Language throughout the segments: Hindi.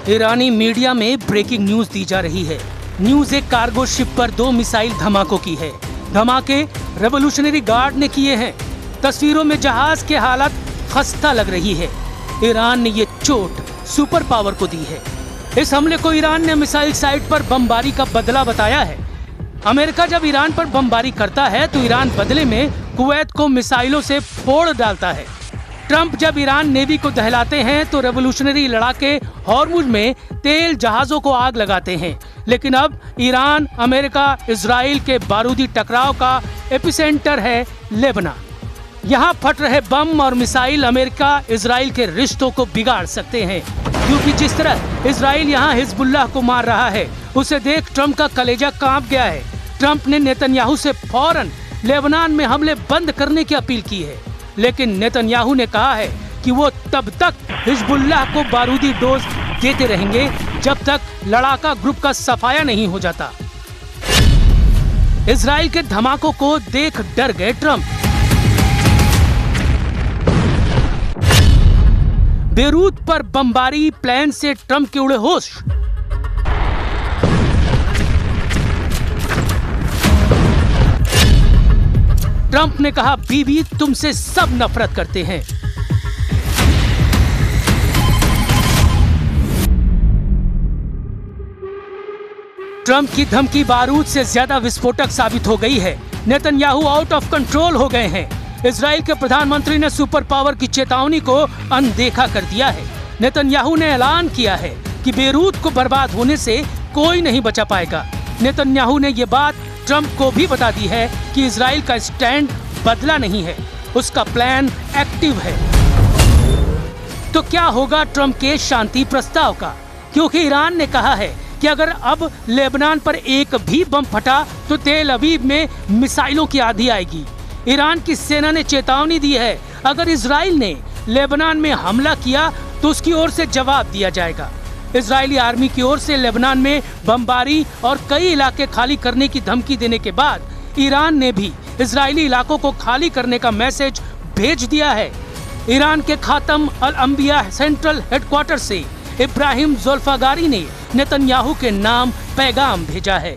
ईरानी मीडिया में ब्रेकिंग न्यूज दी जा रही है। न्यूज एक कार्गो शिप पर 2 मिसाइल धमाकों की है। धमाके रेवोल्यूशनरी गार्ड ने किए हैं। तस्वीरों में जहाज के हालत खस्ता लग रही है। ईरान ने ये चोट सुपर पावर को दी है। इस हमले को ईरान ने मिसाइल साइट पर बमबारी का बदला बताया है। अमेरिका जब ईरान पर बमबारी करता है तो ईरान बदले में कुवैत को मिसाइलों से फोड़ डालता है। ट्रंप जब ईरान नेवी को दहलाते हैं तो रेवोल्यूशनरी लड़ाके हॉर्मुज में तेल जहाजों को आग लगाते हैं। लेकिन अब ईरान अमेरिका इजराइल के बारूदी टकराव का एपिसेंटर है लेबनान। यहाँ फट रहे बम और मिसाइल अमेरिका इजराइल के रिश्तों को बिगाड़ सकते हैं, क्योंकि जिस तरह इजराइल यहाँ हिजबुल्लाह को मार रहा है उसे देख ट्रंप का कलेजा कांप गया है। ट्रंप ने नेतन्याहू से फौरन लेबनान में हमले बंद करने की अपील की है, लेकिन नेतन्याहू ने कहा है कि वो तब तक हिजबुल्लाह को बारूदी डोज देते रहेंगे जब तक लड़ाका ग्रुप का सफाया नहीं हो जाता। इजराइल के धमाकों को देख डर गए ट्रंप। बेरूत पर बमबारी प्लेन से ट्रंप के उड़े होश। ट्रंप ने कहा, बीबी तुमसे सब नफरत करते हैं। ट्रंप की धमकी बारूद से ज्यादा विस्फोटक साबित हो गई है। नेतन्याहू आउट ऑफ कंट्रोल हो गए हैं। इजराइल के प्रधानमंत्री ने सुपर पावर की चेतावनी को अनदेखा कर दिया है। नेतन्याहू ने ऐलान किया है कि बेरूत को बर्बाद होने से कोई नहीं बचा पाएगा। नेतन्याहू ने ये बात ट्रंप को भी बता दी है कि इजराइल का स्टैंड बदला नहीं है, उसका प्लान एक्टिव है। तो क्या होगा ट्रंप के शांति प्रस्ताव का? क्योंकि ईरान ने कहा है कि अगर अब लेबनान पर एक भी बम फटा तो तेल अवीव में मिसाइलों की आंधी आएगी। ईरान की सेना ने चेतावनी दी है, अगर इजराइल ने लेबनान में हमला किया तो उसकी ओर से जवाब दिया जाएगा। इजरायली आर्मी की ओर से लेबनान में बमबारी और कई इलाके खाली करने की धमकी देने के बाद ईरान ने भी इजरायली इलाकों को खाली करने का मैसेज भेज दिया है। ईरान के खातम अल अंबिया सेंट्रल हेडक्वार्टर से इब्राहिम ज़ुल्फ़ागारी ने नेतन्याहू के नाम पैगाम भेजा है।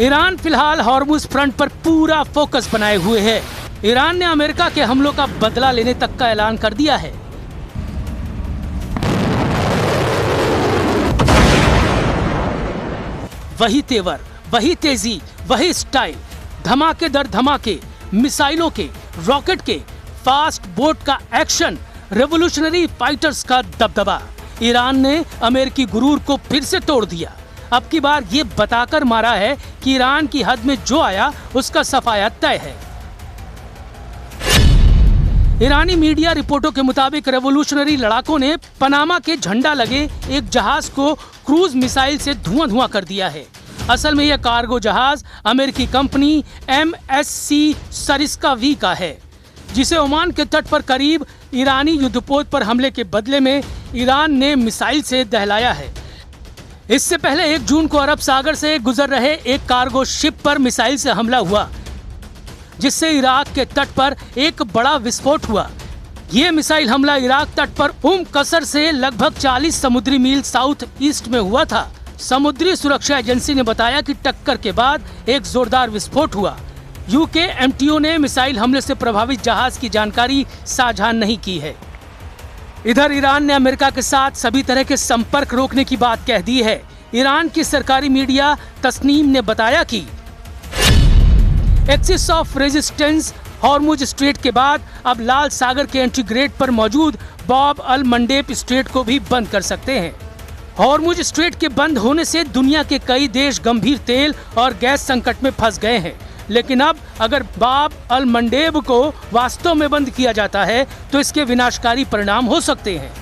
ईरान फिलहाल हॉर्मुज फ्रंट पर पूरा फोकस बनाए हुए है। ईरान ने अमेरिका के हमलों का बदला लेने तक का ऐलान कर दिया है। वही तेवर, वही तेजी, वही स्टाइल, धमाके दर धमाके, मिसाइलों के, रॉकेट के, फास्ट बोट का एक्शन, रेवोल्यूशनरी फाइटर्स का दबदबा। ईरान ने अमेरिकी गुरूर को फिर से तोड़ दिया। अब की बार ये बताकर मारा है कि ईरान की हद में जो आया उसका सफाया तय है। ईरानी मीडिया रिपोर्टों के मुताबिक रेवोल्यूशनरी लड़ाकों ने पनामा के झंडा लगे एक जहाज को क्रूज मिसाइल से धुआं कर दिया है। असल में यह कार्गो जहाज अमेरिकी कंपनी MSC सरिस्का V का है, जिसे ओमान के तट पर करीब ईरानी युद्धपोत पर हमले के बदले में ईरान ने मिसाइल से दहलाया है। इससे पहले 1 जून को अरब सागर से गुजर रहे एक कार्गो शिप पर मिसाइल से हमला हुआ, जिससे इराक के तट पर एक बड़ा विस्फोट हुआ। ये मिसाइल हमला इराक तट पर कसर से लगभग 40 समुद्री मील साउथ ईस्ट में हुआ था। समुद्री सुरक्षा एजेंसी ने बताया कि टक्कर के बाद एक जोरदार विस्फोट हुआ। यूके MTO ने मिसाइल हमले से प्रभावित जहाज की जानकारी साझा नहीं की है। इधर ईरान ने अमेरिका के साथ सभी तरह के संपर्क रोकने की बात कह दी है। ईरान की सरकारी मीडिया तस्नीम ने बताया कि axis of resistance Hormuz strait के बाद अब लाल सागर के एंट्री गेट पर मौजूद बाब अल मंडेब स्ट्रेट को भी बंद कर सकते हैं। हॉर्मुज स्ट्रेट के बंद होने से दुनिया के कई देश गंभीर तेल और गैस संकट में फंस गए हैं। लेकिन अब अगर बाब अल मंडेब को वास्तव में बंद किया जाता है तो इसके विनाशकारी परिणाम हो सकते हैं।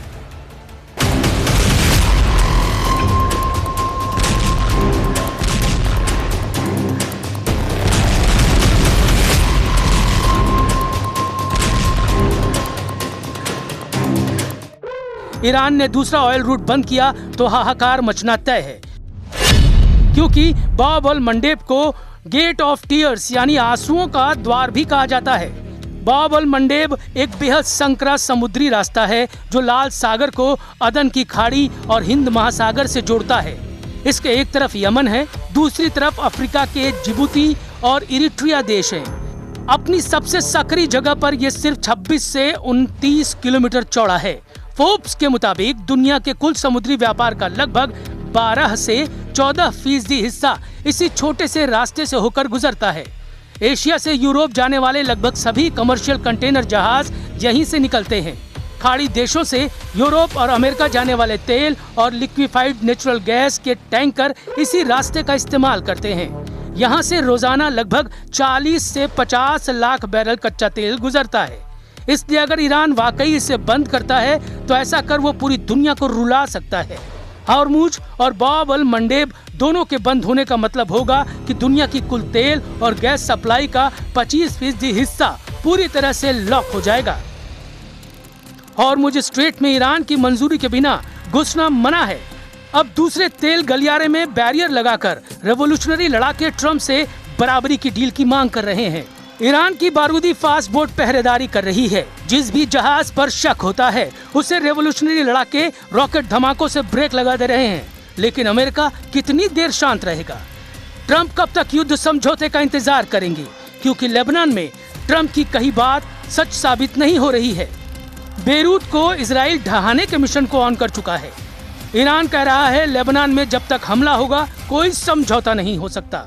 ईरान ने दूसरा ऑयल रूट बंद किया तो हाहाकार मचना तय है, क्योंकि बाब अल मंडेब को गेट ऑफ टीयर्स यानी आंसुओं का द्वार भी कहा जाता है। बाब अल मंडेब एक बेहद संकरा समुद्री रास्ता है जो लाल सागर को अदन की खाड़ी और हिंद महासागर से जोड़ता है। इसके एक तरफ यमन है, दूसरी तरफ अफ्रीका के जिबूती और इरिट्रिया देश हैं। अपनी सबसे सकरी जगह पर यह सिर्फ 26 से 29 किलोमीटर चौड़ा है। फोर्ब्स के मुताबिक दुनिया के कुल समुद्री व्यापार का लगभग 12 से 14% हिस्सा इसी छोटे से रास्ते से होकर गुजरता है। एशिया से यूरोप जाने वाले लगभग सभी कमर्शियल कंटेनर जहाज यहीं से निकलते हैं। खाड़ी देशों से यूरोप और अमेरिका जाने वाले तेल और लिक्विफाइड नेचुरल गैस के टैंकर इसी रास्ते का इस्तेमाल करते हैं। यहाँ से रोजाना लगभग 40 से 50 लाख बैरल कच्चा तेल गुजरता है। इसलिए अगर ईरान वाकई इसे बंद करता है तो ऐसा कर वो पूरी दुनिया को रुला सकता है। हॉर्मुज और बाब अल मंडेब दोनों के बंद होने का मतलब होगा कि दुनिया की कुल तेल और गैस सप्लाई का 25% हिस्सा पूरी तरह से लॉक हो जाएगा। हॉर्मुज स्ट्रेट में ईरान की मंजूरी के बिना घुसना मना है। अब दूसरे तेल गलियारे में बैरियर लगाकर रेवोल्यूशनरी लड़ाके ट्रम्प से बराबरी की डील की मांग कर रहे हैं। ईरान की बारूदी फास्ट बोट पहरेदारी कर रही है। जिस भी जहाज पर शक होता है उसे रेवोल्यूशनरी लड़ाके रॉकेट धमाकों से ब्रेक लगा दे रहे हैं। लेकिन अमेरिका कितनी देर शांत रहेगा? ट्रम्प कब तक युद्ध समझौते का इंतजार करेंगे? क्योंकि लेबनान में ट्रम्प की कही बात सच साबित नहीं हो रही है। बेरूत को इजराइल ढहाने के मिशन को ऑन कर चुका है। ईरान कह रहा है लेबनान में जब तक हमला होगा कोई समझौता नहीं हो सकता।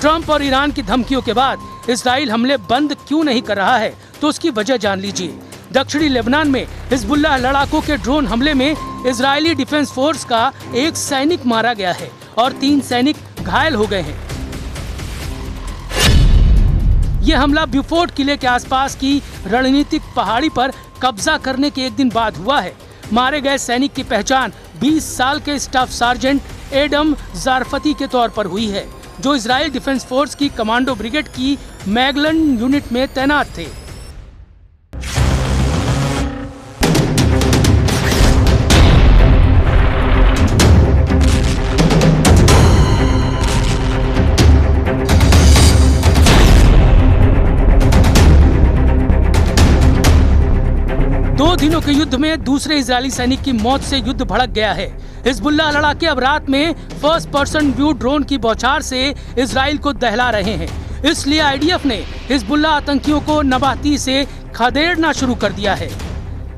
ट्रम्प और ईरान की धमकियों के बाद इजराइल हमले बंद क्यों नहीं कर रहा है तो उसकी वजह जान लीजिए। दक्षिणी लेबनान में हिजबुल्लाह लड़ाकों के ड्रोन हमले में इजरायली डिफेंस फोर्स का एक सैनिक मारा गया है और 3 सैनिक घायल हो गए हैं। यह हमला ब्यूफोर्ट किले के आसपास की रणनीतिक पहाड़ी पर कब्जा करने के एक दिन बाद हुआ है। मारे गए सैनिक की पहचान 20 साल के स्टाफ सार्जेंट एडम जारफती के तौर पर हुई है, जो इजराइल डिफेंस फोर्स की कमांडो ब्रिगेड की मैगलन यूनिट में तैनात थे। दिनों के युद्ध में दूसरे इजरायली सैनिक की मौत से युद्ध भड़क गया है। हिजबुल्लाह लड़ाके अब रात में फर्स्ट पर्सन व्यू ड्रोन की बौछार से इजराइल को दहला रहे हैं। इसलिए आईडीएफ ने हिजबुल्लाह आतंकियों को नबाती से खदेड़ना शुरू कर दिया है।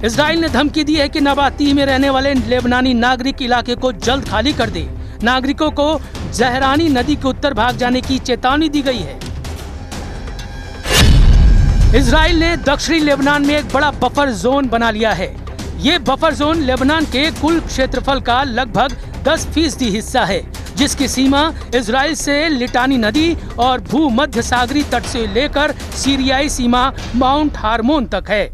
इजराइल ने धमकी दी है कि नबाती में रहने वाले लेबनानी नागरिक इलाके को जल्द खाली कर दे। नागरिकों को जहरानी नदी के उत्तर भाग जाने की चेतावनी दी गई है। इजराइल ने दक्षिणी लेबनान में एक बड़ा बफर जोन बना लिया है। ये बफर जोन लेबनान के कुल क्षेत्रफल का लगभग 10% हिस्सा है, जिसकी सीमा इजराइल से लिटानी नदी और भूमध्य सागरी तट से लेकर सीरियाई सीमा माउंट हार्मोन तक है।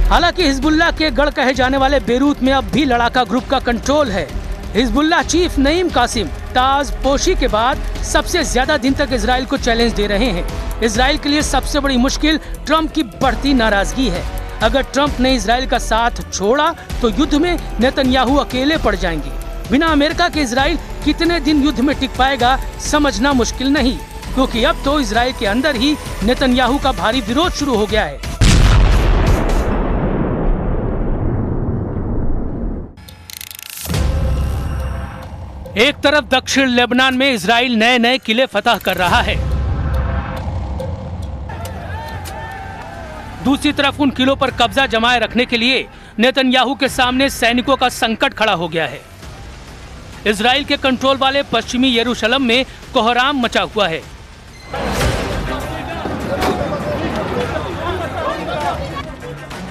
हालांकि हिजबुल्लाह के गढ़ कहे जाने वाले बेरूत में अब भी लड़ाका ग्रुप का कंट्रोल है। हिजबुल्लाह चीफ नईम कासिम ताज पोशी के बाद सबसे ज्यादा दिन तक इजराइल को चैलेंज दे रहे हैं। इजराइल के लिए सबसे बड़ी मुश्किल ट्रम्प की बढ़ती नाराजगी है। अगर ट्रम्प ने इजराइल का साथ छोड़ा तो युद्ध में नेतन्याहू अकेले पड़ जाएंगे। बिना अमेरिका के इजराइल कितने दिन युद्ध में टिक पाएगा समझना मुश्किल नहीं, क्योंकि अब तो इजराइल के अंदर ही नेतन्याहू का भारी विरोध शुरू हो गया है। एक तरफ दक्षिण लेबनान में इजराइल नए नए किले फतह कर रहा है, दूसरी तरफ उन किलों पर कब्जा जमाए रखने के लिए नेतन्याहू के सामने सैनिकों का संकट खड़ा हो गया है। इजराइल के कंट्रोल वाले पश्चिमी यरूशलेम में कोहराम मचा हुआ है।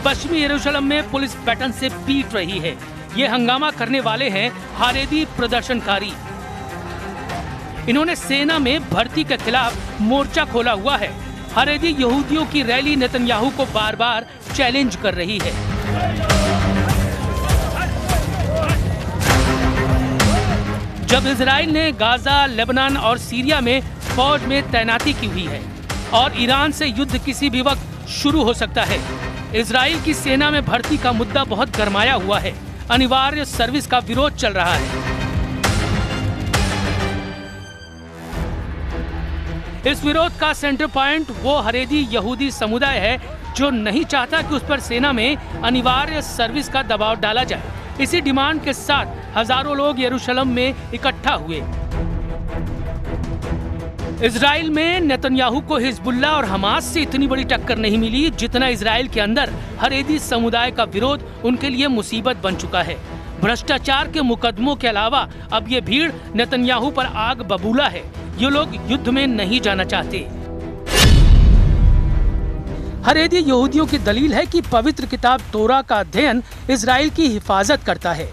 पश्चिमी यरूशलेम में पुलिस पैटर्न से पीट रही है। ये हंगामा करने वाले हैं हारेदी प्रदर्शनकारी। इन्होंने सेना में भर्ती के खिलाफ मोर्चा खोला हुआ है। हारेदी यहूदियों की रैली नेतन्याहू को बार बार चैलेंज कर रही है। जब इजराइल ने गाजा, लेबनान और सीरिया में फौज में तैनाती की हुई है और ईरान से युद्ध किसी भी वक्त शुरू हो सकता है। इजराइल की सेना में भर्ती का मुद्दा बहुत गरमाया हुआ है। अनिवार्य सर्विस का विरोध चल रहा है। इस विरोध का सेंटर पॉइंट वो हारेदी यहूदी समुदाय है जो नहीं चाहता कि उस पर सेना में अनिवार्य सर्विस का दबाव डाला जाए। इसी डिमांड के साथ हजारों लोग यरूशलेम में इकट्ठा हुए। इजराइल में नेतन्याहू को हिजबुल्लाह और हमास से इतनी बड़ी टक्कर नहीं मिली जितना इजराइल के अंदर हारेदी समुदाय का विरोध उनके लिए मुसीबत बन चुका है। भ्रष्टाचार के मुकदमों के अलावा अब ये भीड़ नेतन्याहू पर आग बबूला है। ये लोग युद्ध में नहीं जाना चाहते। हारेदी यहूदियों की दलील है कि पवित्र किताब तोरा का अध्ययन इजराइल की हिफाजत करता है।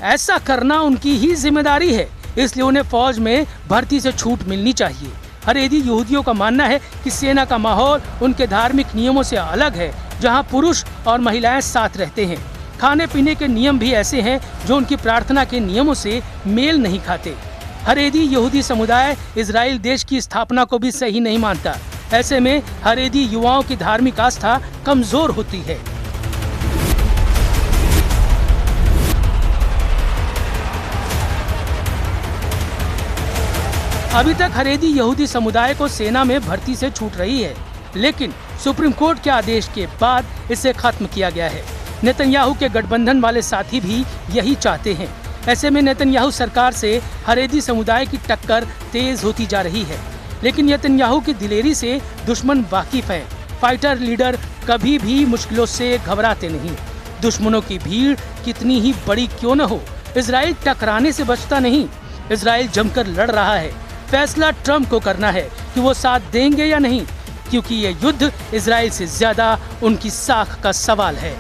ऐसा करना उनकी ही जिम्मेदारी है, इसलिए उन्हें फौज में भर्ती से छूट मिलनी चाहिए। हारेदी यहूदियों का मानना है कि सेना का माहौल उनके धार्मिक नियमों से अलग है, जहां पुरुष और महिलाएं साथ रहते हैं। खाने पीने के नियम भी ऐसे हैं जो उनकी प्रार्थना के नियमों से मेल नहीं खाते। हारेदी यहूदी समुदाय इजराइल देश की स्थापना को भी सही नहीं मानता। ऐसे में हारेदी युवाओं की धार्मिक आस्था कमजोर होती है। अभी तक हारेदी यहूदी समुदाय को सेना में भर्ती से छूट रही है, लेकिन सुप्रीम कोर्ट के आदेश के बाद इसे खत्म किया गया है। नेतन्याहू के गठबंधन वाले साथी भी यही चाहते हैं। ऐसे में नेतन्याहू सरकार से हारेदी समुदाय की टक्कर तेज होती जा रही है, लेकिन नेतन्याहू की दिलेरी से दुश्मन वाकिफ है। फाइटर लीडर कभी भी मुश्किलों से घबराते नहीं। दुश्मनों की भीड़ कितनी ही बड़ी क्यों न हो, इजराइल टकराने से बचता नहीं। इजराइल जमकर लड़ रहा है। फैसला ट्रम्प को करना है कि वो साथ देंगे या नहीं, क्योंकि ये युद्ध इजराइल से ज्यादा उनकी साख का सवाल है।